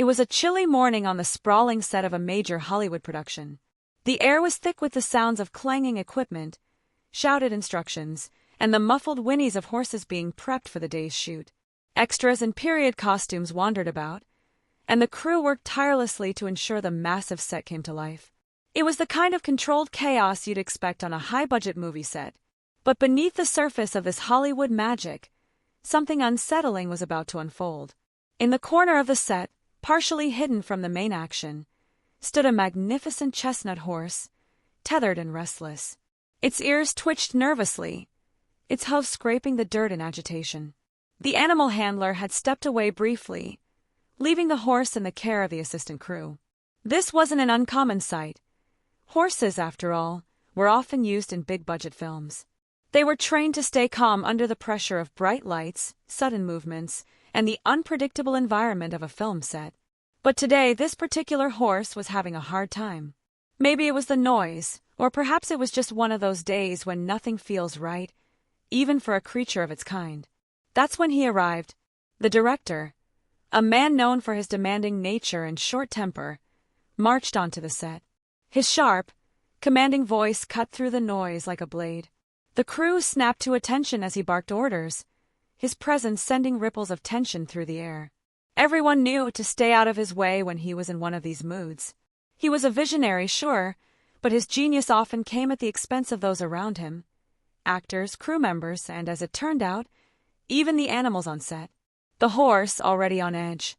It was a chilly morning on the sprawling set of a major Hollywood production. The air was thick with the sounds of clanging equipment, shouted instructions, and the muffled whinnies of horses being prepped for the day's shoot. Extras in period costumes wandered about, and the crew worked tirelessly to ensure the massive set came to life. It was the kind of controlled chaos you'd expect on a high-budget movie set. But beneath the surface of this Hollywood magic, something unsettling was about to unfold. In the corner of the set, partially hidden from the main action, stood a magnificent chestnut horse, tethered and restless. Its ears twitched nervously, its hooves scraping the dirt in agitation. The animal handler had stepped away briefly, leaving the horse in the care of the assistant crew. This wasn't an uncommon sight. Horses, after all, were often used in big-budget films. They were trained to stay calm under the pressure of bright lights, sudden movements, and the unpredictable environment of a film set. But today, this particular horse was having a hard time. Maybe it was the noise, or perhaps it was just one of those days when nothing feels right, even for a creature of its kind. That's when he arrived. The director, a man known for his demanding nature and short temper, marched onto the set. His sharp, commanding voice cut through the noise like a blade. The crew snapped to attention as he barked orders, his presence sending ripples of tension through the air. Everyone knew to stay out of his way when he was in one of these moods. He was a visionary, sure, but his genius often came at the expense of those around him. Actors, crew members, and as it turned out, even the animals on set. The horse, already on edge,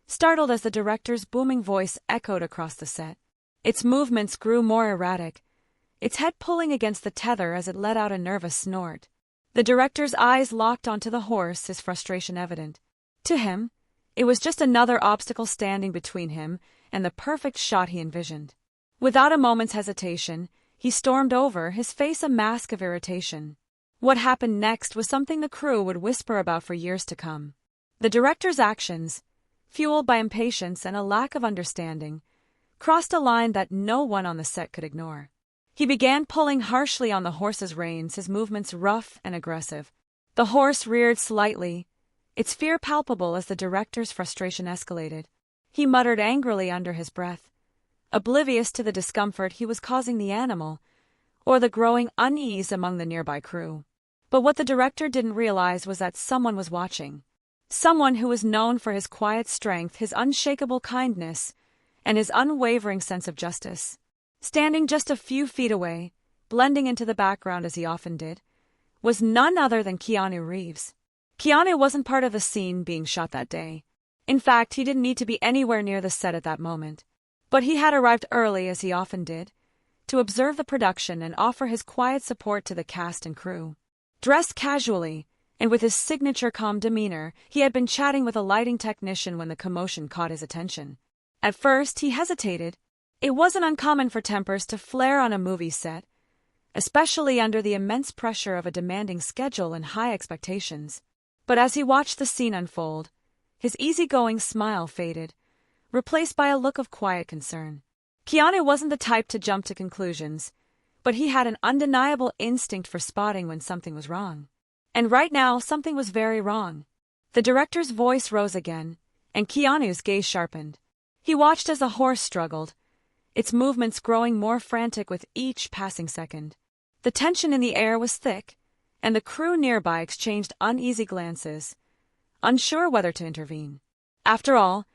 startled as the director's booming voice echoed across the set. Its movements grew more erratic, its head pulling against the tether as it let out a nervous snort. The director's eyes locked onto the horse, his frustration evident. To him, it was just another obstacle standing between him and the perfect shot he envisioned. Without a moment's hesitation, he stormed over, his face a mask of irritation. What happened next was something the crew would whisper about for years to come. The director's actions, fueled by impatience and a lack of understanding, crossed a line that no one on the set could ignore. He began pulling harshly on the horse's reins, his movements rough and aggressive. The horse reared slightly, its fear palpable as the director's frustration escalated. He muttered angrily under his breath, oblivious to the discomfort he was causing the animal, or the growing unease among the nearby crew. But what the director didn't realize was that someone was watching. Someone who was known for his quiet strength, his unshakable kindness, and his unwavering sense of justice. Standing just a few feet away, blending into the background as he often did, was none other than Keanu Reeves. Keanu wasn't part of the scene being shot that day. In fact, he didn't need to be anywhere near the set at that moment. But he had arrived early, as he often did, to observe the production and offer his quiet support to the cast and crew. Dressed casually, and with his signature calm demeanor, he had been chatting with a lighting technician when the commotion caught his attention. At first, he hesitated. It wasn't uncommon for tempers to flare on a movie set, especially under the immense pressure of a demanding schedule and high expectations. But as he watched the scene unfold, his easygoing smile faded, replaced by a look of quiet concern. Keanu wasn't the type to jump to conclusions, but he had an undeniable instinct for spotting when something was wrong. And right now, something was very wrong. The director's voice rose again, and Keanu's gaze sharpened. He watched as the horse struggled, its movements growing more frantic with each passing second. The tension in the air was thick, and the crew nearby exchanged uneasy glances, unsure whether to intervene. After all,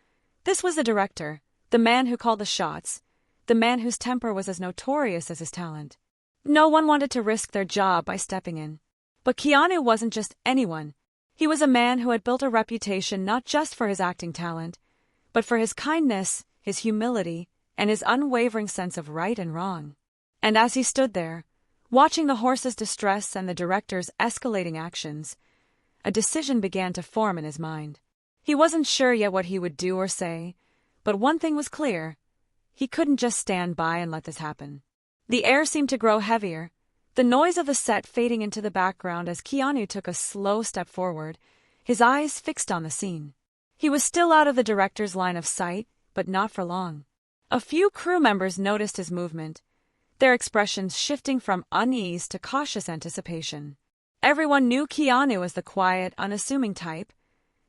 this was the director, the man who called the shots, the man whose temper was as notorious as his talent. No one wanted to risk their job by stepping in. But Keanu wasn't just anyone. He was a man who had built a reputation not just for his acting talent, but for his kindness, his humility, and his unwavering sense of right and wrong. And as he stood there, watching the horse's distress and the director's escalating actions, a decision began to form in his mind. He wasn't sure yet what he would do or say, but one thing was clear. He couldn't just stand by and let this happen. The air seemed to grow heavier, the noise of the set fading into the background as Keanu took a slow step forward, his eyes fixed on the scene. He was still out of the director's line of sight, but not for long. A few crew members noticed his movement, their expressions shifting from unease to cautious anticipation. Everyone knew Keanu as the quiet, unassuming type,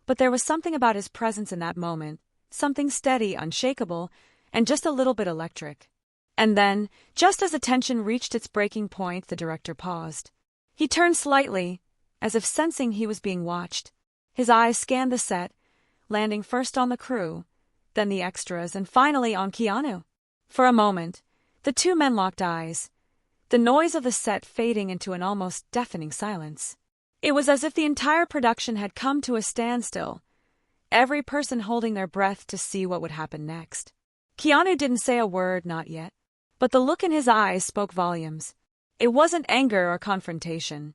but there was something about his presence in that moment something steady, unshakable, and just a little bit electric. And then, just as the tension reached its breaking point, the director paused. He turned slightly, as if sensing he was being watched. His eyes scanned the set, landing first on the crew, then the extras, and finally on Keanu. For a moment, the two men locked eyes, the noise of the set fading into an almost deafening silence. It was as if the entire production had come to a standstill, every person holding their breath to see what would happen next. Keanu didn't say a word, not yet, but the look in his eyes spoke volumes. It wasn't anger or confrontation.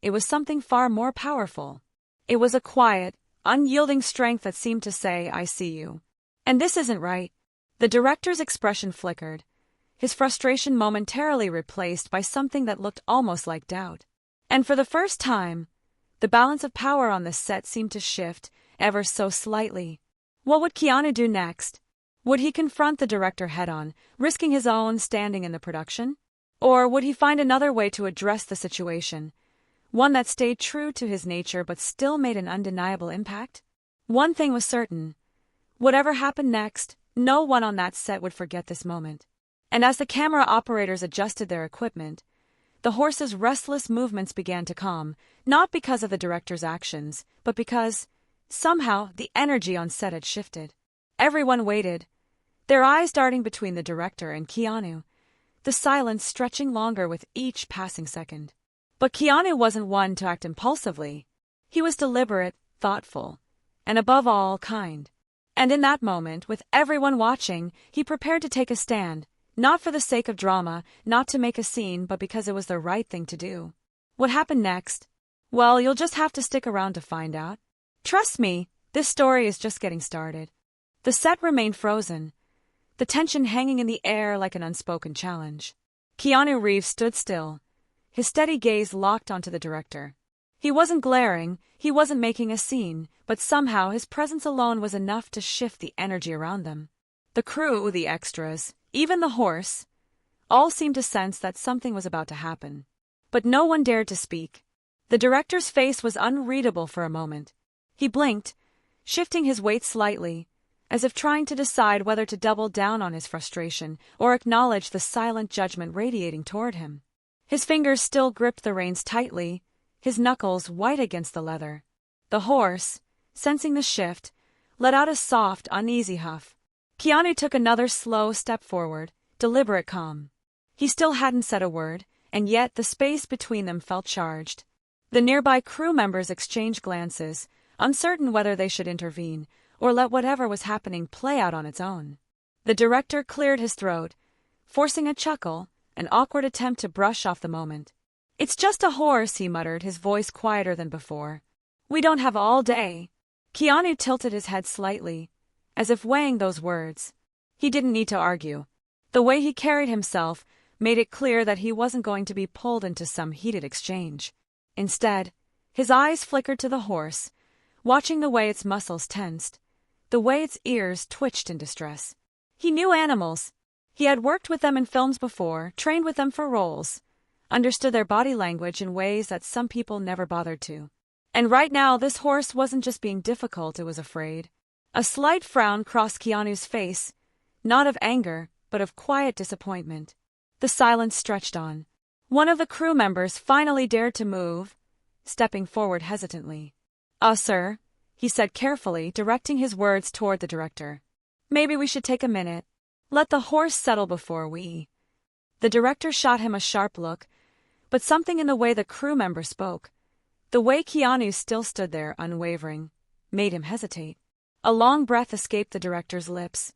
It was something far more powerful. It was a quiet, unyielding strength that seemed to say, "I see you. And this isn't right." The director's expression flickered, his frustration momentarily replaced by something that looked almost like doubt. And for the first time, the balance of power on the set seemed to shift, ever so slightly. What would Keanu do next? Would he confront the director head-on, risking his own standing in the production? Or would he find another way to address the situation, one that stayed true to his nature but still made an undeniable impact? One thing was certain. Whatever happened next, no one on that set would forget this moment. And as the camera operators adjusted their equipment, the horse's restless movements began to calm, not because of the director's actions, but because, somehow, the energy on set had shifted. Everyone waited, their eyes darting between the director and Keanu, the silence stretching longer with each passing second. But Keanu wasn't one to act impulsively. He was deliberate, thoughtful, and above all, kind. And in that moment, with everyone watching, he prepared to take a stand, not for the sake of drama, not to make a scene, but because it was the right thing to do. What happened next? Well, you'll just have to stick around to find out. Trust me, this story is just getting started. The set remained frozen, the tension hanging in the air like an unspoken challenge. Keanu Reeves stood still, his steady gaze locked onto the director. He wasn't glaring, he wasn't making a scene, but somehow his presence alone was enough to shift the energy around them. The crew, the extras, even the horse, all seemed to sense that something was about to happen. But no one dared to speak. The director's face was unreadable for a moment. He blinked, shifting his weight slightly, as if trying to decide whether to double down on his frustration or acknowledge the silent judgment radiating toward him. His fingers still gripped the reins tightly, his knuckles white against the leather. The horse, sensing the shift, let out a soft, uneasy huff. Keanu took another slow step forward, deliberate calm. He still hadn't said a word, and yet the space between them felt charged. The nearby crew members exchanged glances, uncertain whether they should intervene, or let whatever was happening play out on its own. The director cleared his throat, forcing a chuckle, an awkward attempt to brush off the moment. "It's just a horse," he muttered, his voice quieter than before. "We don't have all day." Keanu tilted his head slightly, as if weighing those words. He didn't need to argue. The way he carried himself made it clear that he wasn't going to be pulled into some heated exchange. Instead, his eyes flickered to the horse, watching the way its muscles tensed, the way its ears twitched in distress. He knew animals. He had worked with them in films before, trained with them for roles, understood their body language in ways that some people never bothered to. And right now, this horse wasn't just being difficult, it was afraid. A slight frown crossed Keanu's face, not of anger, but of quiet disappointment. The silence stretched on. One of the crew members finally dared to move, stepping forward hesitantly. Sir," he said carefully, directing his words toward the director. "Maybe we should take a minute. Let the horse settle before we—" The director shot him a sharp look, but something in the way the crew member spoke, the way Keanu still stood there unwavering, made him hesitate. A long breath escaped the director's lips,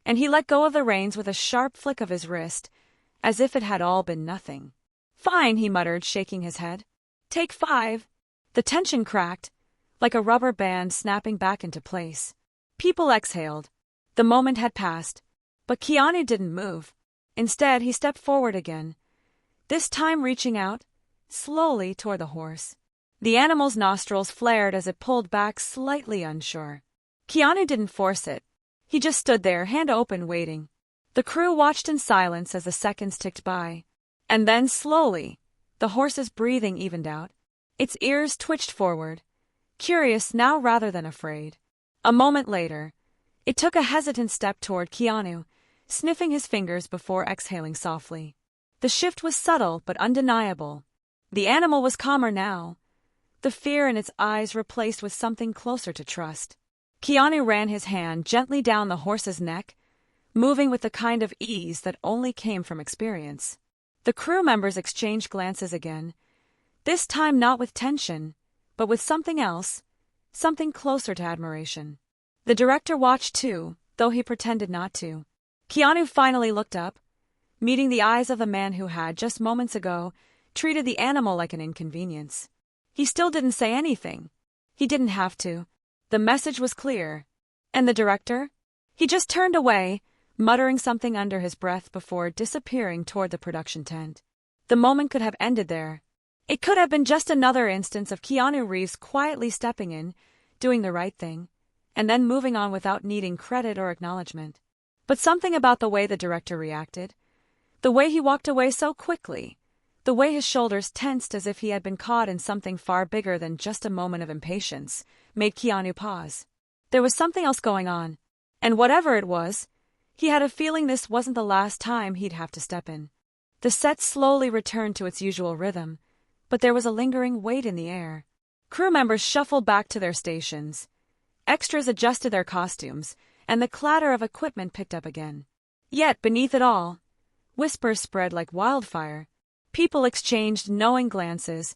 and he let go of the reins with a sharp flick of his wrist, as if it had all been nothing. "Fine," he muttered, shaking his head. "Take 5. The tension cracked, like a rubber band snapping back into place. People exhaled. The moment had passed, but Keanu didn't move. Instead, he stepped forward again, this time reaching out, slowly toward the horse. The animal's nostrils flared as it pulled back, slightly unsure. Keanu didn't force it. He just stood there, hand open, waiting. The crew watched in silence as the seconds ticked by. And then, slowly, the horse's breathing evened out. Its ears twitched forward, curious now rather than afraid. A moment later, It took a hesitant step toward Keanu, sniffing his fingers before exhaling softly. The shift was subtle but undeniable. The animal was calmer now, the fear in its eyes replaced with something closer to trust. Keanu ran his hand gently down the horse's neck, moving with the kind of ease that only came from experience. The crew members exchanged glances again, this time not with tension, but with something else, something closer to admiration. The director watched too, though he pretended not to. Keanu finally looked up, meeting the eyes of the man who had, just moments ago, treated the animal like an inconvenience. He still didn't say anything. He didn't have to. The message was clear. And the director? He just turned away, muttering something under his breath before disappearing toward the production tent. The moment could have ended there. It could have been just another instance of Keanu Reeves quietly stepping in, doing the right thing, and then moving on without needing credit or acknowledgement. But something about the way the director reacted, the way he walked away so quickly, the way his shoulders tensed as if he had been caught in something far bigger than just a moment of impatience, made Keanu pause. There was something else going on, and whatever it was, he had a feeling this wasn't the last time he'd have to step in. The set slowly returned to its usual rhythm, but there was a lingering weight in the air. Crew members shuffled back to their stations. Extras adjusted their costumes, and the clatter of equipment picked up again. Yet, beneath it all, whispers spread like wildfire. People exchanged knowing glances,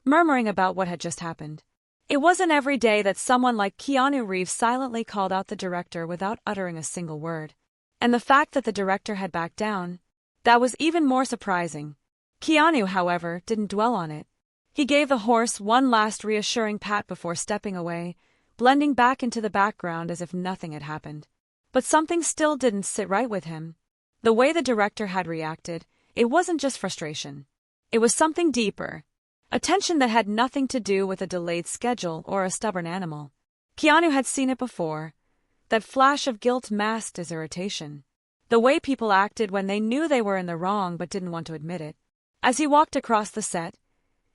murmuring about what had just happened. It wasn't every day that someone like Keanu Reeves silently called out the director without uttering a single word. And the fact that the director had backed down, that was even more surprising. Keanu, however, didn't dwell on it. He gave the horse one last reassuring pat before stepping away, blending back into the background as if nothing had happened. But something still didn't sit right with him. The way the director had reacted, it wasn't just frustration. It was something deeper, a tension that had nothing to do with a delayed schedule or a stubborn animal. Keanu had seen it before. That flash of guilt masked his irritation. The way people acted when they knew they were in the wrong but didn't want to admit it. As he walked across the set,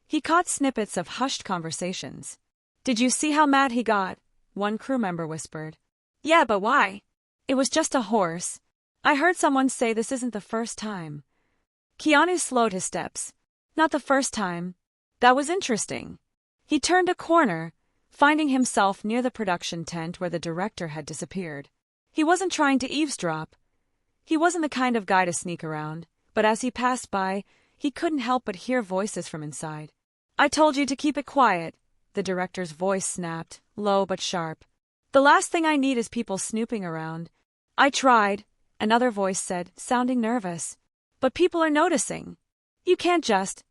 he caught snippets of hushed conversations. "Did you see how mad he got?" one crew member whispered. "Yeah, but why? It was just a horse. I heard someone say this isn't the first time." Keanu slowed his steps. Not the first time. That was interesting. He turned a corner, finding himself near the production tent where the director had disappeared. He wasn't trying to eavesdrop. He wasn't the kind of guy to sneak around, but as he passed by, he couldn't help but hear voices from inside. "I told you to keep it quiet," the director's voice snapped, low but sharp. "The last thing I need is people snooping around." "I tried," another voice said, sounding nervous. "But people are noticing. You can't just—"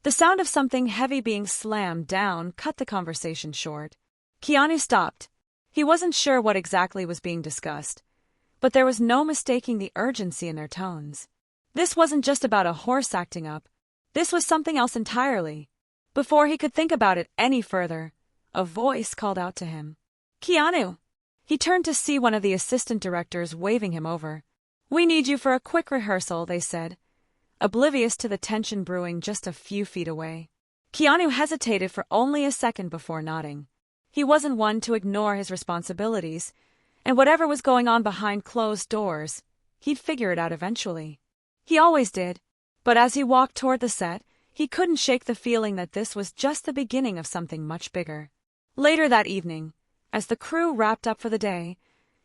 The sound of something heavy being slammed down cut the conversation short. Keanu stopped. He wasn't sure what exactly was being discussed, but there was no mistaking the urgency in their tones. This wasn't just about a horse acting up. This was something else entirely. Before he could think about it any further, a voice called out to him. "Keanu!" He turned to see one of the assistant directors waving him over. "We need you for a quick rehearsal," they said, oblivious to the tension brewing just a few feet away. Keanu hesitated for only a second before nodding. He wasn't one to ignore his responsibilities, and whatever was going on behind closed doors, he'd figure it out eventually. He always did. But as he walked toward the set, he couldn't shake the feeling that this was just the beginning of something much bigger. Later that evening, as the crew wrapped up for the day,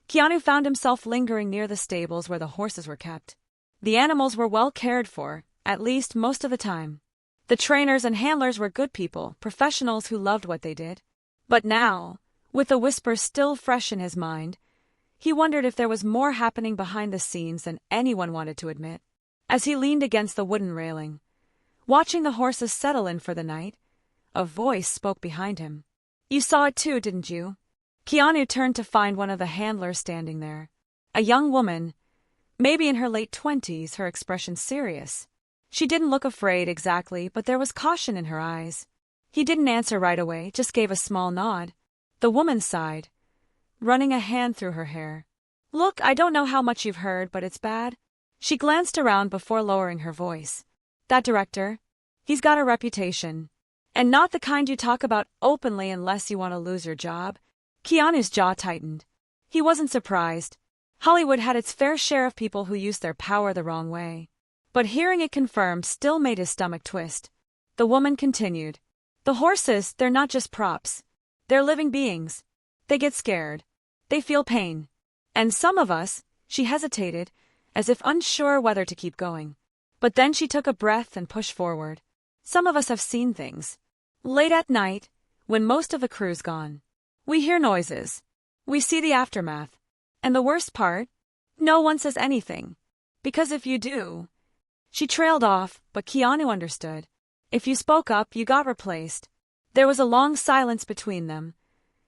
Keanu found himself lingering near the stables where the horses were kept. The animals were well cared for, at least most of the time. The trainers and handlers were good people, professionals who loved what they did. But now, with the whisper still fresh in his mind, he wondered if there was more happening behind the scenes than anyone wanted to admit. As he leaned against the wooden railing, watching the horses settle in for the night, a voice spoke behind him. "You saw it too, didn't you?" Keanu turned to find one of the handlers standing there. A young woman, maybe in her late 20s, her expression serious. She didn't look afraid exactly, but there was caution in her eyes. He didn't answer right away, just gave a small nod. The woman sighed, running a hand through her hair. "Look, I don't know how much you've heard, but it's bad." She glanced around before lowering her voice. "That director, he's got a reputation. And not the kind you talk about openly unless you want to lose your job." Keanu's jaw tightened. He wasn't surprised. Hollywood had its fair share of people who used their power the wrong way. But hearing it confirmed still made his stomach twist. The woman continued. The horses, they're not just props. They're living beings. They get scared. They feel pain. And some of us, she hesitated, as if unsure whether to keep going. But then she took a breath and pushed forward. Some of us have seen things. Late at night, when most of the crew's gone. We hear noises. We see the aftermath. And the worst part? No one says anything. Because if you do... She trailed off, but Keanu understood. If you spoke up, you got replaced. There was a long silence between them,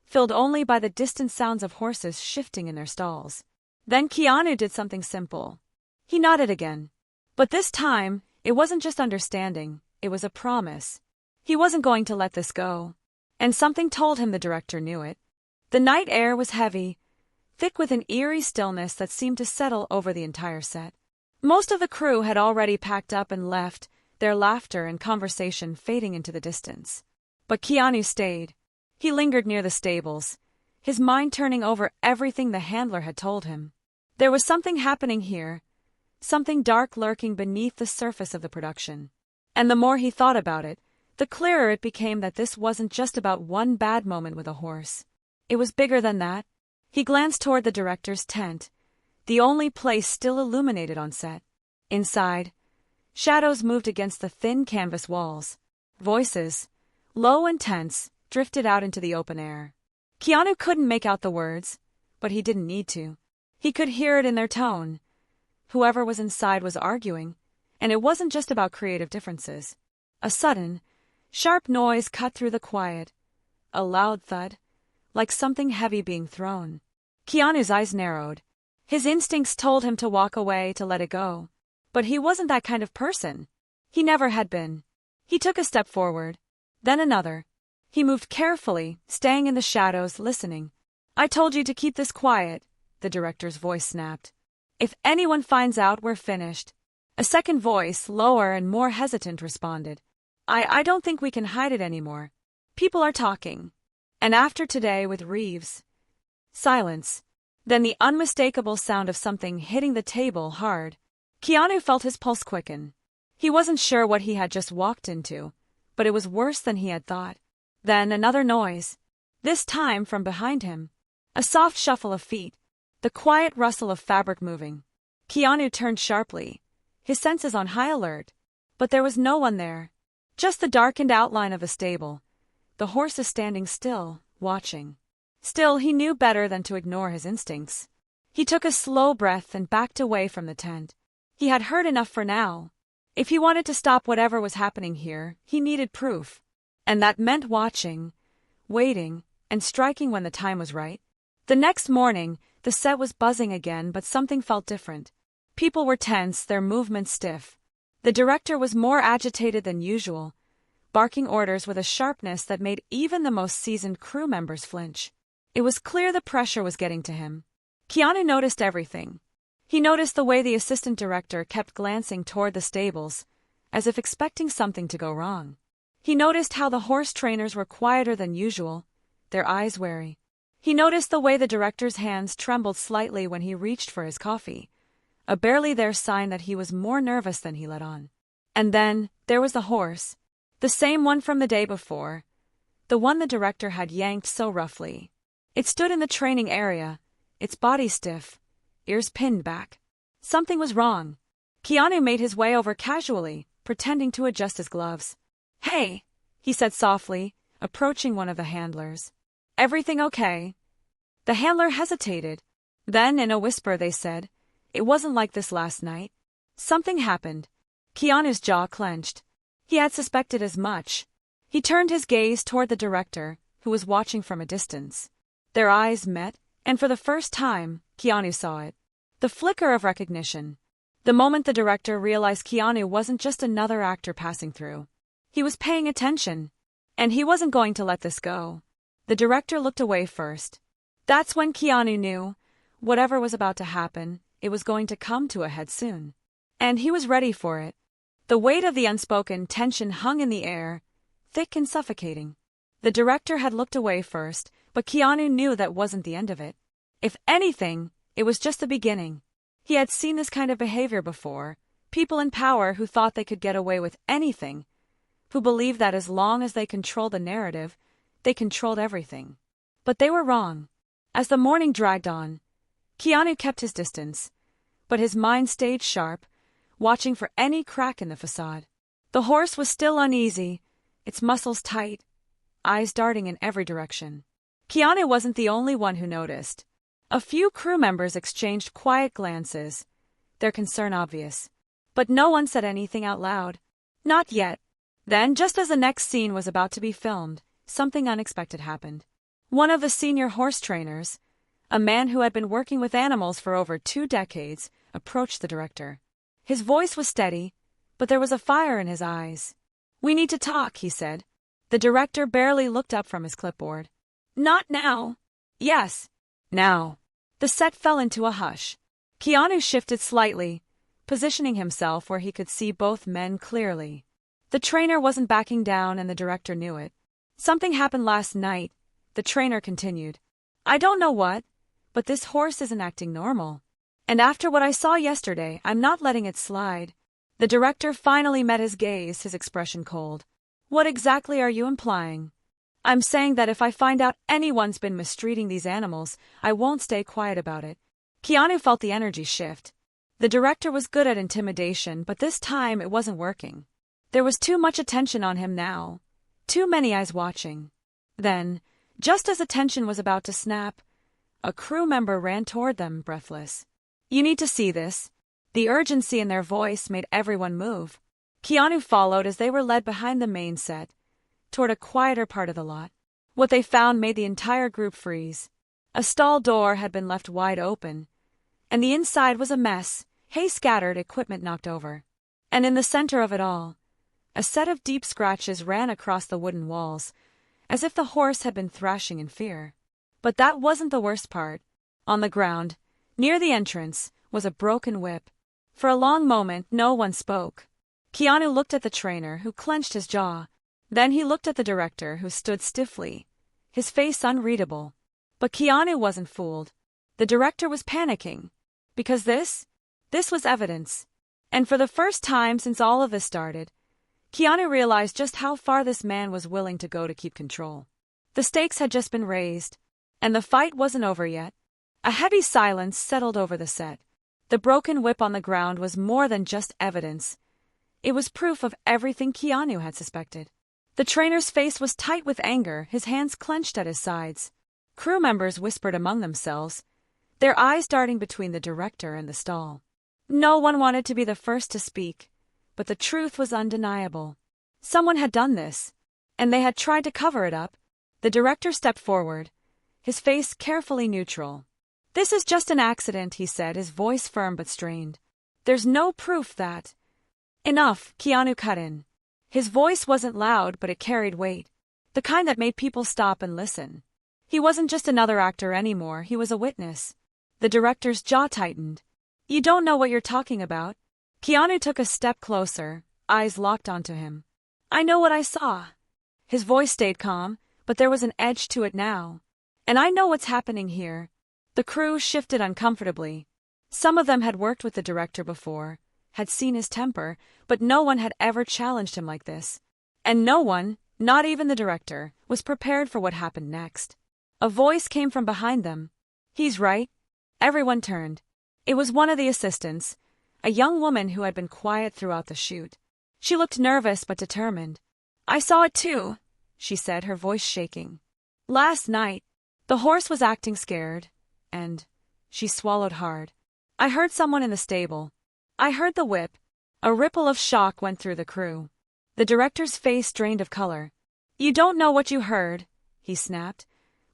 filled only by the distant sounds of horses shifting in their stalls. Then Keanu did something simple. He nodded again. But this time, it wasn't just understanding, it was a promise. He wasn't going to let this go. And something told him the director knew it. The night air was heavy, thick with an eerie stillness that seemed to settle over the entire set. Most of the crew had already packed up and left, their laughter and conversation fading into the distance. But Keanu stayed. He lingered near the stables, his mind turning over everything the handler had told him. There was something happening here, something dark lurking beneath the surface of the production. And the more he thought about it, the clearer it became that this wasn't just about one bad moment with a horse. It was bigger than that. He glanced toward the director's tent, the only place still illuminated on set. Inside, shadows moved against the thin canvas walls. Voices, low and tense, drifted out into the open air. Keanu couldn't make out the words, but he didn't need to. He could hear it in their tone. Whoever was inside was arguing, and it wasn't just about creative differences. A sudden, sharp noise cut through the quiet. A loud thud, like something heavy being thrown. Keanu's eyes narrowed. His instincts told him to walk away, to let it go. But he wasn't that kind of person. He never had been. He took a step forward, then another. He moved carefully, staying in the shadows, listening. "I told you to keep this quiet," the director's voice snapped. "If anyone finds out, we're finished." A second voice, lower and more hesitant, responded. I don't think we can hide it anymore. People are talking. And after today with Reeves..." Silence. Then the unmistakable sound of something hitting the table hard. Keanu felt his pulse quicken. He wasn't sure what he had just walked into, but it was worse than he had thought. Then another noise. This time from behind him. A soft shuffle of feet. The quiet rustle of fabric moving. Keanu turned sharply, his senses on high alert. But there was no one there. Just the darkened outline of the stable. The horses standing still, watching. Still, he knew better than to ignore his instincts. He took a slow breath and backed away from the tent. He had heard enough for now. If he wanted to stop whatever was happening here, he needed proof. And that meant watching, waiting, and striking when the time was right. The next morning, the set was buzzing again, but something felt different. People were tense, their movements stiff. The director was more agitated than usual, barking orders with a sharpness that made even the most seasoned crew members flinch. It was clear the pressure was getting to him. Keanu noticed everything. He noticed the way the assistant director kept glancing toward the stables, as if expecting something to go wrong. He noticed how the horse trainers were quieter than usual, their eyes wary. He noticed the way the director's hands trembled slightly when he reached for his coffee, a barely there sign that he was more nervous than he let on. And then, there was the horse. The same one from the day before. The one the director had yanked so roughly. It stood in the training area, its body stiff, ears pinned back. Something was wrong. Keanu made his way over casually, pretending to adjust his gloves. "Hey," he said softly, approaching one of the handlers. "Everything okay?" The handler hesitated. Then, in a whisper, they said, "It wasn't like this last night." Something happened. Keanu's jaw clenched. He had suspected as much. He turned his gaze toward the director, who was watching from a distance. Their eyes met, and for the first time, Keanu saw it. The flicker of recognition. The moment the director realized Keanu wasn't just another actor passing through. He was paying attention. And he wasn't going to let this go. The director looked away first. That's when Keanu knew, whatever was about to happen, it was going to come to a head soon. And he was ready for it. The weight of the unspoken tension hung in the air, thick and suffocating. The director had looked away first, but Keanu knew that wasn't the end of it. If anything, it was just the beginning. He had seen this kind of behavior before, people in power who thought they could get away with anything, who believed that as long as they controlled the narrative, they controlled everything. But they were wrong. As the morning dragged on, Keanu kept his distance, but his mind stayed sharp, watching for any crack in the facade. The horse was still uneasy, its muscles tight, eyes darting in every direction. Keanu wasn't the only one who noticed. A few crew members exchanged quiet glances, their concern obvious. But no one said anything out loud. Not yet. Then, just as the next scene was about to be filmed, something unexpected happened. One of the senior horse trainers, a man who had been working with animals for over 2 decades, approached the director. His voice was steady, but there was a fire in his eyes. "We need to talk," he said. The director barely looked up from his clipboard. "Not now." "Yes, now." The set fell into a hush. Keanu shifted slightly, positioning himself where he could see both men clearly. The trainer wasn't backing down and the director knew it. "Something happened last night," the trainer continued. "I don't know what, but this horse isn't acting normal. And after what I saw yesterday, I'm not letting it slide." The director finally met his gaze, his expression cold. "What exactly are you implying?" "I'm saying that if I find out anyone's been mistreating these animals, I won't stay quiet about it." Keanu felt the energy shift. The director was good at intimidation, but this time it wasn't working. There was too much attention on him now. Too many eyes watching. Then, just as the tension was about to snap, a crew member ran toward them, breathless. "You need to see this." The urgency in their voice made everyone move. Keanu followed as they were led behind the main set, toward a quieter part of the lot. What they found made the entire group freeze. A stall door had been left wide open, and the inside was a mess, hay scattered, equipment knocked over. And in the center of it all, a set of deep scratches ran across the wooden walls, as if the horse had been thrashing in fear. But that wasn't the worst part. On the ground, near the entrance, was a broken whip. For a long moment, no one spoke. Keanu looked at the trainer, who clenched his jaw. Then he looked at the director, who stood stiffly, his face unreadable. But Keanu wasn't fooled. The director was panicking. Because this was evidence. And for the first time since all of this started, Keanu realized just how far this man was willing to go to keep control. The stakes had just been raised, and the fight wasn't over yet. A heavy silence settled over the set. The broken whip on the ground was more than just evidence. It was proof of everything Keanu had suspected. The trainer's face was tight with anger, his hands clenched at his sides. Crew members whispered among themselves, their eyes darting between the director and the stall. No one wanted to be the first to speak, but the truth was undeniable. Someone had done this, and they had tried to cover it up. The director stepped forward, his face carefully neutral. "This is just an accident," he said, his voice firm but strained. "There's no proof that—" "Enough," Keanu cut in. His voice wasn't loud, but it carried weight, the kind that made people stop and listen. He wasn't just another actor anymore, he was a witness. The director's jaw tightened. "You don't know what you're talking about." Keanu took a step closer, eyes locked onto him. "I know what I saw." His voice stayed calm, but there was an edge to it now. "And I know what's happening here." The crew shifted uncomfortably. Some of them had worked with the director before, had seen his temper, but no one had ever challenged him like this. And no one, not even the director, was prepared for what happened next. A voice came from behind them. "He's right." Everyone turned. It was one of the assistants, a young woman who had been quiet throughout the shoot. She looked nervous but determined. "I saw it too," she said, her voice shaking. "Last night, the horse was acting scared, and—" she swallowed hard. "I heard someone in the stable. I heard the whip." A ripple of shock went through the crew. The director's face drained of color. "You don't know what you heard," he snapped,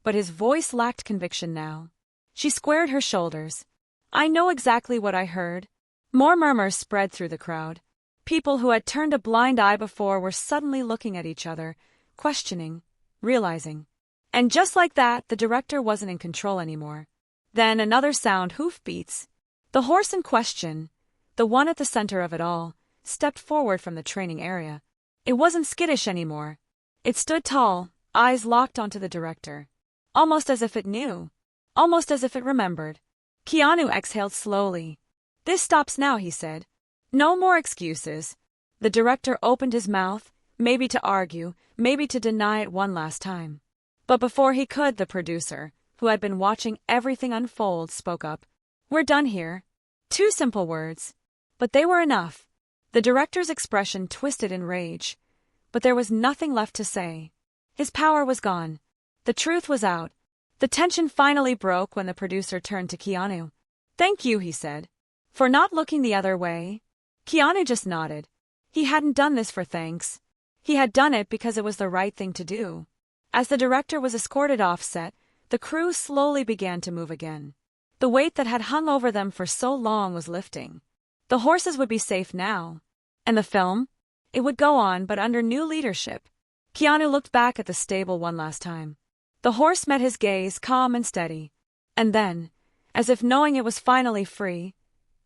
but his voice lacked conviction now. She squared her shoulders. "I know exactly what I heard." More murmurs spread through the crowd. People who had turned a blind eye before were suddenly looking at each other, questioning, realizing. And just like that, the director wasn't in control anymore. Then another sound, hoofbeats. The horse in question, the one at the center of it all, stepped forward from the training area. It wasn't skittish anymore. It stood tall, eyes locked onto the director. Almost as if it knew. almost as if it remembered. Keanu exhaled slowly. "This stops now," he said. "No more excuses." The director opened his mouth, maybe to argue, maybe to deny it one last time. But before he could, the producer, who had been watching everything unfold, spoke up. "We're done here." 2 simple words. But they were enough. The director's expression twisted in rage. But there was nothing left to say. His power was gone. The truth was out. The tension finally broke when the producer turned to Keanu. "Thank you," he said, "for not looking the other way." Keanu just nodded. He hadn't done this for thanks. He had done it because it was the right thing to do. As the director was escorted off set, the crew slowly began to move again. The weight that had hung over them for so long was lifting. The horses would be safe now. And the film? It would go on, but under new leadership. Keanu looked back at the stable one last time. The horse met his gaze, calm and steady. And then, as if knowing it was finally free,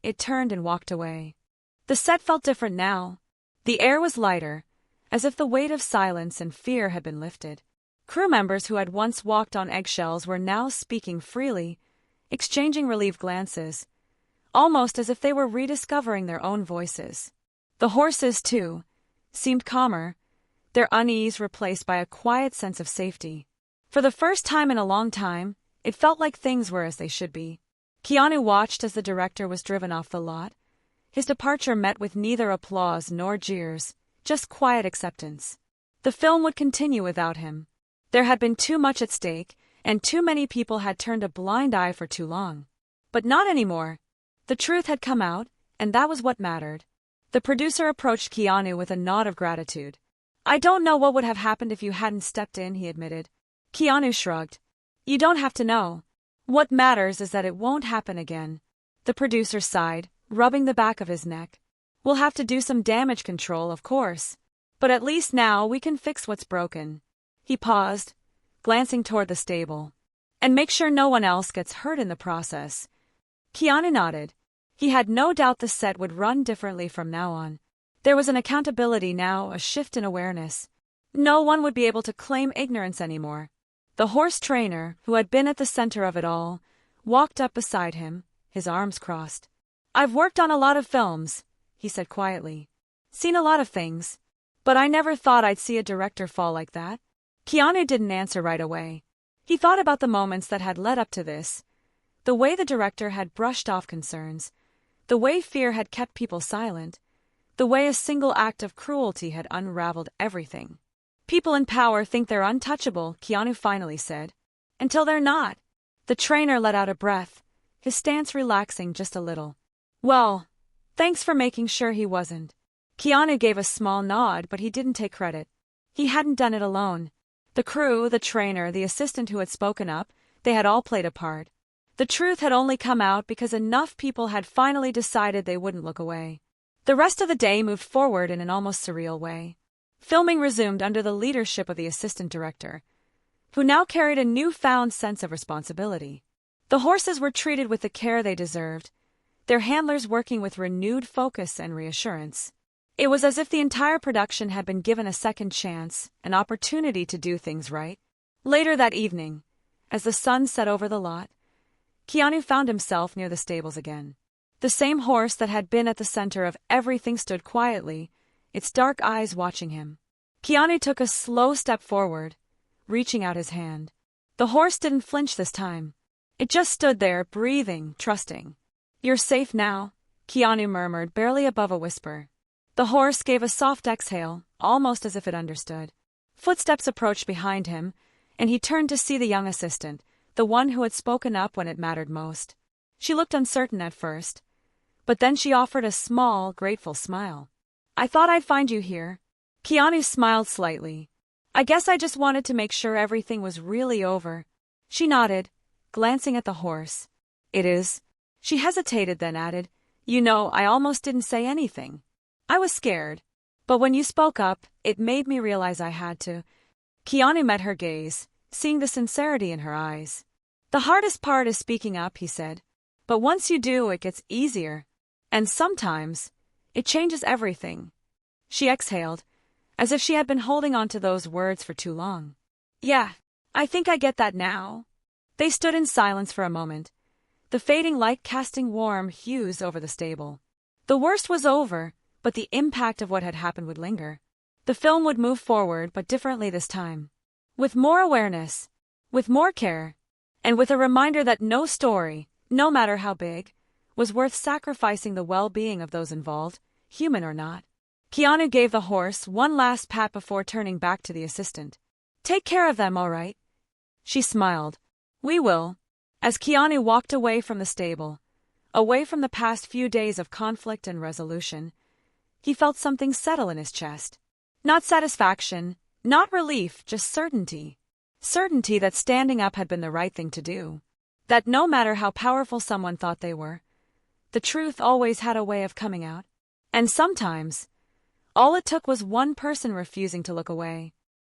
it turned and walked away. The set felt different now. The air was lighter, as if the weight of silence and fear had been lifted. Crew members who had once walked on eggshells were now speaking freely, exchanging relieved glances, almost as if they were rediscovering their own voices. The horses, too, seemed calmer, their unease replaced by a quiet sense of safety. For the first time in a long time, it felt like things were as they should be. Keanu watched as the director was driven off the lot. His departure met with neither applause nor jeers, just quiet acceptance. The film would continue without him. There had been too much at stake, and too many people had turned a blind eye for too long. But not anymore. The truth had come out, and that was what mattered. The producer approached Keanu with a nod of gratitude. "I don't know what would have happened if you hadn't stepped in," he admitted. Keanu shrugged. "You don't have to know. What matters is that it won't happen again." The producer sighed, rubbing the back of his neck. "We'll have to do some damage control, of course. But at least now we can fix what's broken." He paused, glancing toward the stable. "And make sure no one else gets hurt in the process." Keanu nodded. He had no doubt the set would run differently from now on. There was an accountability now, a shift in awareness. No one would be able to claim ignorance anymore. The horse trainer, who had been at the center of it all, walked up beside him, his arms crossed. "I've worked on a lot of films," he said quietly. "Seen a lot of things. But I never thought I'd see a director fall like that." Keanu didn't answer right away. He thought about the moments that had led up to this. The way the director had brushed off concerns. The way fear had kept people silent. The way a single act of cruelty had unraveled everything. "People in power think they're untouchable," Keanu finally said. "Until they're not." The trainer let out a breath, his stance relaxing just a little. "Well, thanks for making sure he wasn't." Keanu gave a small nod, but he didn't take credit. He hadn't done it alone. The crew, the trainer, the assistant who had spoken up, they had all played a part. The truth had only come out because enough people had finally decided they wouldn't look away. The rest of the day moved forward in an almost surreal way. Filming resumed under the leadership of the assistant director, who now carried a newfound sense of responsibility. The horses were treated with the care they deserved, their handlers working with renewed focus and reassurance. It was as if the entire production had been given a second chance, an opportunity to do things right. Later that evening, as the sun set over the lot, Keanu found himself near the stables again. The same horse that had been at the center of everything stood quietly, its dark eyes watching him. Keanu took a slow step forward, reaching out his hand. The horse didn't flinch this time. It just stood there, breathing, trusting. "You're safe now," Keanu murmured, barely above a whisper. The horse gave a soft exhale, almost as if it understood. Footsteps approached behind him, and he turned to see the young assistant, the one who had spoken up when it mattered most. She looked uncertain at first, but then she offered a small, grateful smile. "I thought I'd find you here." Keanu smiled slightly. "I guess I just wanted to make sure everything was really over." She nodded, glancing at the horse. "It is." She hesitated, then added, "You know, I almost didn't say anything. I was scared. But when you spoke up, it made me realize I had to." Keanu met her gaze, seeing the sincerity in her eyes. "The hardest part is speaking up," he said. "But once you do, it gets easier. And sometimes, it changes everything." She exhaled, as if she had been holding on to those words for too long. "Yeah, I think I get that now." They stood in silence for a moment, the fading light casting warm hues over the stable. The worst was over, but the impact of what had happened would linger. The film would move forward, but differently this time. With more awareness, with more care, and with a reminder that no story, no matter how big, was worth sacrificing the well-being of those involved, human or not. Keanu gave the horse one last pat before turning back to the assistant. "Take care of them, all right?" She smiled. "We will." As Keanu walked away from the stable, away from the past few days of conflict and resolution, he felt something settle in his chest. Not satisfaction, not relief, just certainty. Certainty that standing up had been the right thing to do. That no matter how powerful someone thought they were, the truth always had a way of coming out. And sometimes, all it took was one person refusing to look away.